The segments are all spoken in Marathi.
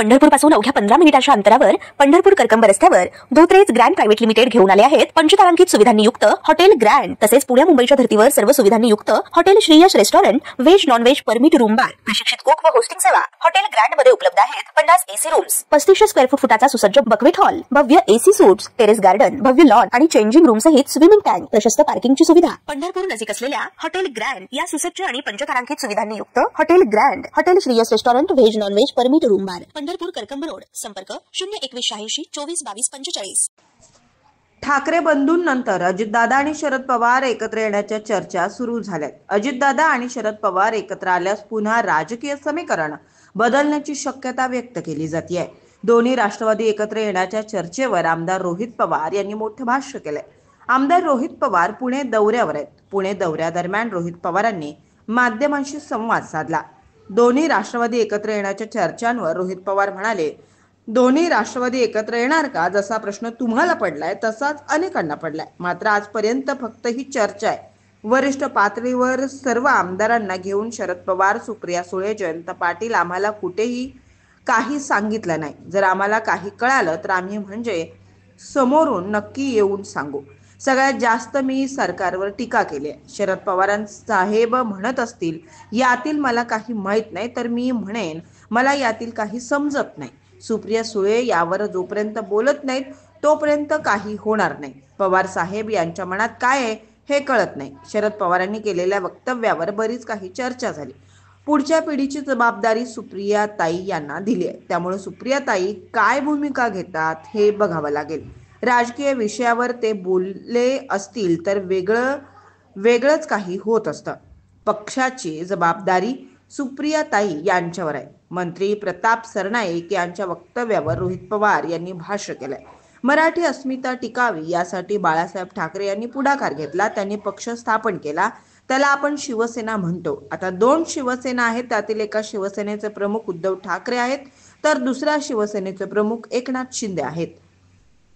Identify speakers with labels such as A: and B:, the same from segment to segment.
A: पंढरपूरपासून अवघ्या 15 मिनिटांच्या अंतरावर पंढरपूर करकंब रस्त्यावर धोत्रेज ग्रँड प्रायव्हेट लिमिटेड घेऊन आले आहेत पंचतारांकित सुविधांनी युक्त हॉटेल ग्रँड। तसेच पुणे मुंबईच्या धर्तीवर सर्व सुविधांनी युक्त hotel Shriyash restaurant, veg non veg permit room bar, प्रशिक्षित कुक व होस्टिंग सेवा हॉटेल ग्रँड मध्ये उपलब्ध आहेत। 50 एसी रूम्स, 3500 स्क्वेअर फुटाचा सुसज्ज बक्वेट हॉल, भव्य एसी सूट्स, टेरेस गार्डन, भव्य लॉन आणि चेंजिंग रूम सहित स्विमिंग टँक, प्रशस्त पार्किंगची सुविधा। पंढरपूर नजीक असलेल्या हॉटेल ग्रँड या सुसज्ज आणि पंचतारांकित सुविधांनी युक्त hotel grand, hotel Shriyash restaurant, veg non veg permit room bar, Pandharpur Karkamb road. संपर्क 02186 24 22 45।
B: ठाकरे बंधूंनंतर अजितदादा आणि शरद पवार एकत्र येण्याच्या चर्चा सुरू झाल्यात। अजितदादा आणि शरद पवार एकत्र आल्यास पुन्हा राजकीय समीकरण बदलण्याची शक्यता व्यक्त केली जाते। दोन्ही राष्ट्रवादी एकत्र येण्याच्या चर्चेवर आमदार रोहित पवार यांनी मोठं भाष्य केलंय। आमदार रोहित पवार पुणे दौऱ्यावर आहेत। पुणे दौऱ्यादरम्यान रोहित पवारांनी माध्यमांशी संवाद साधला। दोन्ही राष्ट्रवादी एकत्र येण्याच्या चर्चांवर रोहित पवार म्हणाले, दोन्ही राष्ट्रवादी एकत्र येणार का? जसा प्रश्न तुम्हाला पडलाय तसाच अनेकांना पडलाय, मात्र आजपर्यंत फक्त ही चर्चा आहे। वरिष्ठ पातळीवर सर्व आमदारांना घेऊन शरद पवार, सुप्रिया सुळे, जयंत पाटील आम्हाला कुठेही काही सांगितलं नाही। जर आम्हाला काही कळालं तर आम्ही म्हणजे समोरून नक्की येऊन सांगू। सगळ्यात जास्त मी सरकारवर टीका केली आहे। शरद पवारांसाहेब म्हणत असतील यातील मला काही माहित नाही, तर मी म्हणेन मला यातील काही समजत नाही। सुप्रिया सुळे यावर जोपर्यंत बोलत नाहीत तोपर्यंत काही होणार नाही। पवार साहेब यांच्या मनात काय आहे हे कळत नाही। शरद पवारांनी केलेल्या वक्तव्यावर बरीच काही चर्चा झाली। पुढच्या पिढीची जबाबदारी सुप्रिया ताई यांना दिली आहे, त्यामुळे सुप्रिया ताई काय भूमिका घेतात हे बघावं लागेल। राजकीय विषयावर ते बोलले असतील तर वेगळंच काही होत असतं। पक्षाची जबाबदारी सुप्रिया ताई यांच्यावर आहे। मंत्री प्रताप सरनाईक यांच्या वक्तव्यावर रोहित पवार यांनी भाष्य केलंय। मराठी अस्मिता टिकावी यासाठी बाळासाहेब ठाकरे यांनी पुढाकार घेतला। त्यांनी पक्ष स्थापन केला, त्याला आपण शिवसेना म्हणतो। आता 2 शिवसेना आहेत, त्यातील एका शिवसेनेचे प्रमुख उद्धव ठाकरे आहेत, तर दुसऱ्या शिवसेनेचे प्रमुख एकनाथ शिंदे आहेत।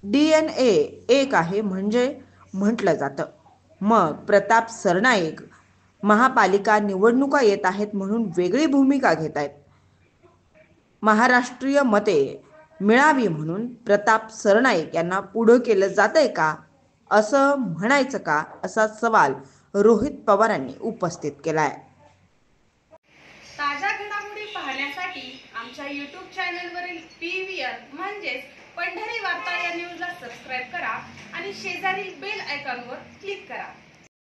B: DNA एक आहे म्हणजे म्हटलं जातं। मग प्रताप सरनाईक महापालिका निवडणुका येत आहेत म्हणून वेगळी भूमिका घेत आहेत। महाराष्ट्रीय मते मिळावी म्हणून प्रताप सरनाईक यांना पुढे केलं जातंय का, असं म्हणायचं का, असा सवाल रोहित पवारांनी उपस्थित केलाय।
C: ताज्या घडामोडी पाहण्यासाठी आमच्या YouTube चॅनलवरील PVR म्हणजेच पंढरी वार्ता या न्यूजला सबस्क्राइब करा आणि शेजारील बेल आयकॉनवर क्लिक करा।